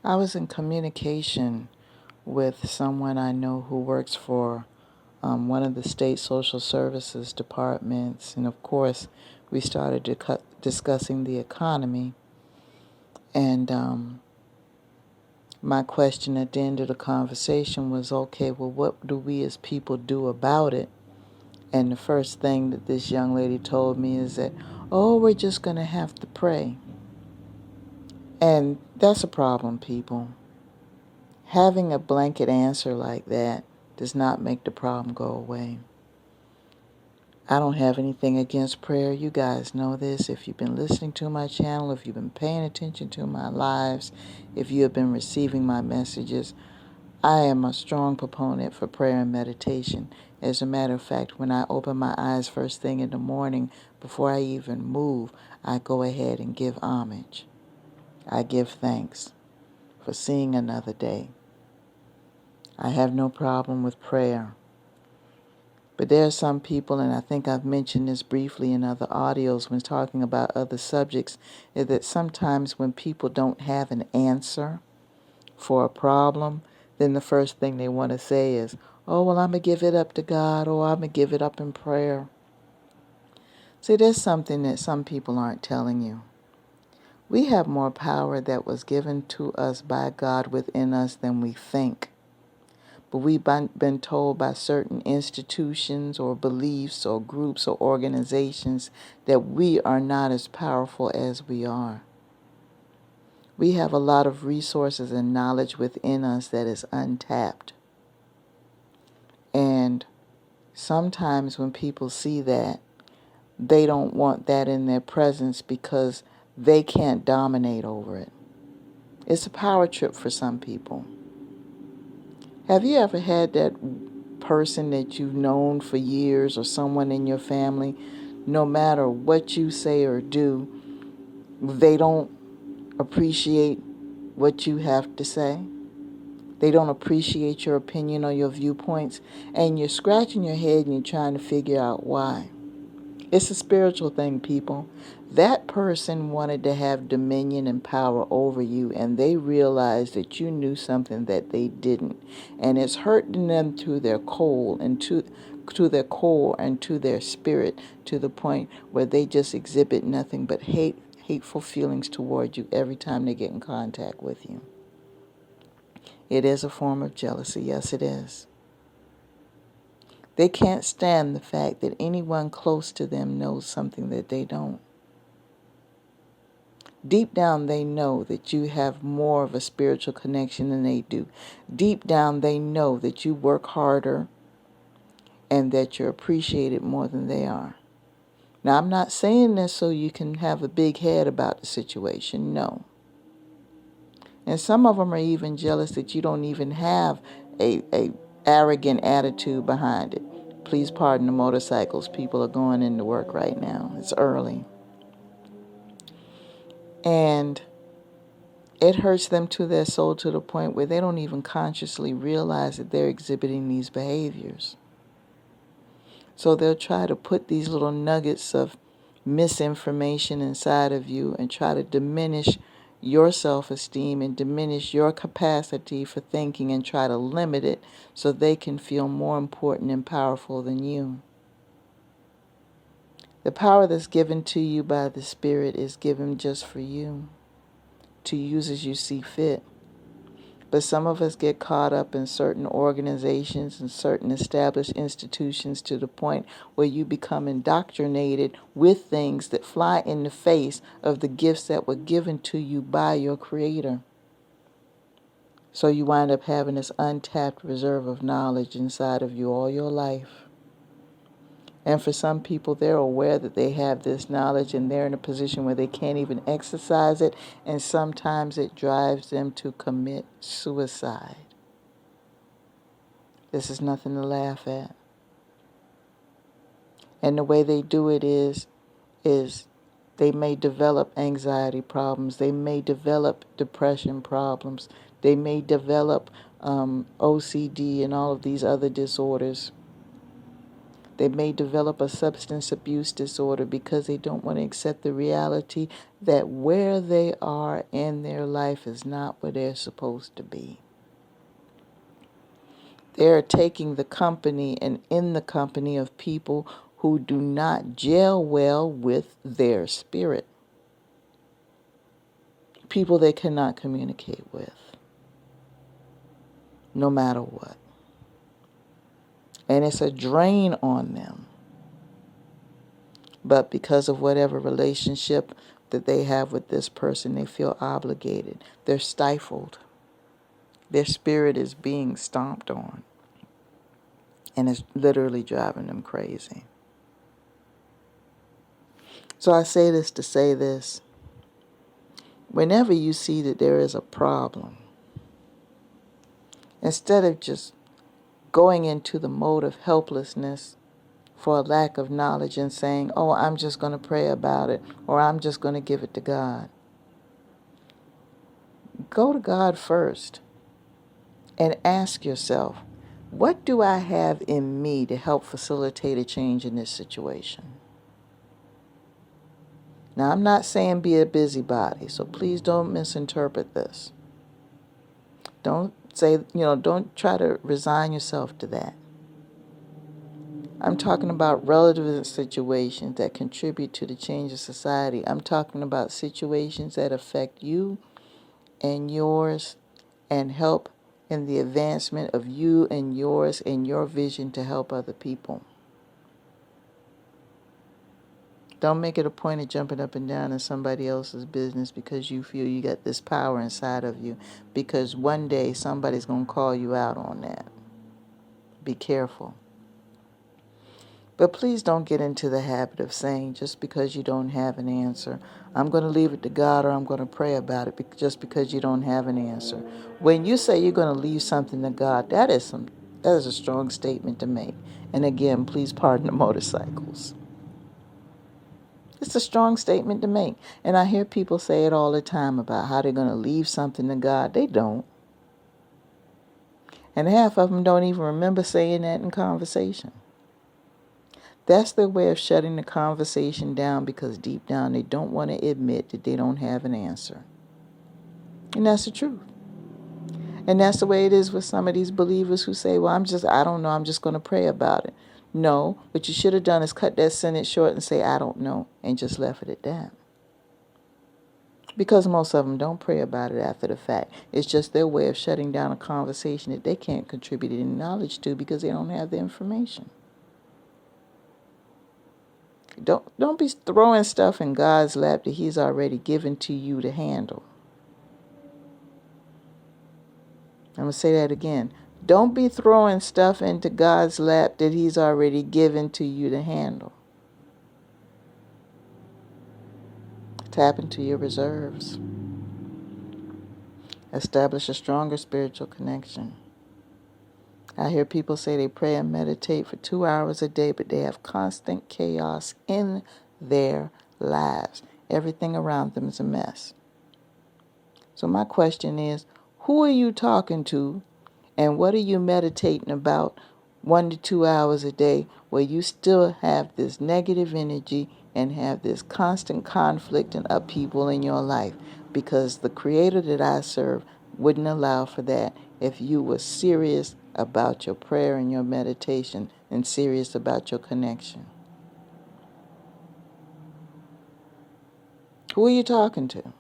I was in communication with someone I know who works for one of the state social services departments, and of course, we started discussing the economy. And my question at the end of the conversation was, okay, well, what do we as people do about it? And the first thing that this young lady told me is that, oh, we're just going to have to pray. And that's a problem, people. Having a blanket answer like that does not make the problem go away. I don't have anything against prayer. You guys know this. If you've been listening to my channel, if you've been paying attention to my lives, if you have been receiving my messages, I am a strong proponent for prayer and meditation. As a matter of fact, when I open my eyes first thing in the morning, before I even move, I go ahead and give homage. I give thanks for seeing another day. I have no problem with prayer. But there are some people, and I think I've mentioned this briefly in other audios when talking about other subjects, is that sometimes when people don't have an answer for a problem, then the first thing they want to say is, oh, well, I'm going to give it up to God, or I'm going to give it up in prayer. See, there's something that some people aren't telling you. We have more power that was given to us by God within us than we think. But we've been told by certain institutions or beliefs or groups or organizations that we are not as powerful as we are. We have a lot of resources and knowledge within us that is untapped. And sometimes when people see that, they don't want that in their presence because they can't dominate over it. It's a power trip for some people. Have you ever had that person that you've known for years or someone in your family, no matter what you say or do, they don't appreciate what you have to say? They don't appreciate your opinion or your viewpoints, and you're scratching your head and you're trying to figure out why. It's a spiritual thing, people. That person wanted to have dominion and power over you, and they realized that you knew something that they didn't. And it's hurting them to their core and to their core and to their spirit, to the point where they just exhibit nothing but hateful feelings toward you every time they get in contact with you. It is a form of jealousy. Yes, it is. They can't stand the fact that anyone close to them knows something that they don't. Deep down, they know that you have more of a spiritual connection than they do. Deep down, they know that you work harder and that you're appreciated more than they are. Now, I'm not saying this so you can have a big head about the situation. No. And some of them are even jealous that you don't even have a arrogant attitude behind it. Please pardon the motorcycles. People are going into work right now. It's early. And it hurts them to their soul to the point where they don't even consciously realize that they're exhibiting these behaviors. So they'll try to put these little nuggets of misinformation inside of you and try to diminish your self-esteem and diminish your capacity for thinking and try to limit it so they can feel more important and powerful than you. The power that's given to you by the Spirit is given just for you to use as you see fit. But some of us get caught up in certain organizations and certain established institutions to the point where you become indoctrinated with things that fly in the face of the gifts that were given to you by your Creator. So you wind up having this untapped reserve of knowledge inside of you all your life. And for some people, they're aware that they have this knowledge and they're in a position where they can't even exercise it, and sometimes it drives them to commit suicide. This is nothing to laugh at. And the way they do it is they may develop anxiety problems, they may develop depression problems, they may develop OCD and all of these other disorders. They may develop a substance abuse disorder because they don't want to accept the reality that where they are in their life is not where they're supposed to be. They're taking the company and in the company of people who do not gel well with their spirit. People they cannot communicate with, no matter what. And it's a drain on them. But because of whatever relationship that they have with this person, they feel obligated. They're stifled. Their spirit is being stomped on. And it's literally driving them crazy. So I say this to say this. Whenever you see that there is a problem, instead of just going into the mode of helplessness for a lack of knowledge and saying, oh, I'm just going to pray about it, or I'm just going to give it to God. Go to God first and ask yourself, what do I have in me to help facilitate a change in this situation? Now, I'm not saying be a busybody, so please don't misinterpret this. Don't say, don't try to resign yourself to that. I'm talking about relative situations that contribute to the change of society. I'm talking about situations that affect you and yours and help in the advancement of you and yours and your vision to help other people. Don't make it a point of jumping up and down in somebody else's business because you feel you got this power inside of you, because one day somebody's going to call you out on that. Be careful. But please don't get into the habit of saying just because you don't have an answer, I'm going to leave it to God, or I'm going to pray about it just because you don't have an answer. When you say you're going to leave something to God, that is a strong statement to make. And again, please pardon the motorcycles. It's a strong statement to make. And I hear people say it all the time about how they're going to leave something to God. They don't. And half of them don't even remember saying that in conversation. That's their way of shutting the conversation down, because deep down they don't want to admit that they don't have an answer. And that's the truth. And that's the way it is with some of these believers who say, well, I don't know, I'm just going to pray about it. No, what you should have done is cut that sentence short and say, I don't know, and just left it at that. Because most of them don't pray about it after the fact. It's just their way of shutting down a conversation that they can't contribute any knowledge to because they don't have the information. Don't be throwing stuff in God's lap that He's already given to you to handle. I'm going to say that again. Don't be throwing stuff into God's lap that He's already given to you to handle. Tap into your reserves. Establish a stronger spiritual connection. I hear people say they pray and meditate for 2 hours a day, but they have constant chaos in their lives. Everything around them is a mess. So my question is, who are you talking to, and what are you meditating about 1 to 2 hours a day where you still have this negative energy and have this constant conflict and upheaval in your life? Because the Creator that I serve wouldn't allow for that if you were serious about your prayer and your meditation and serious about your connection. Who are you talking to?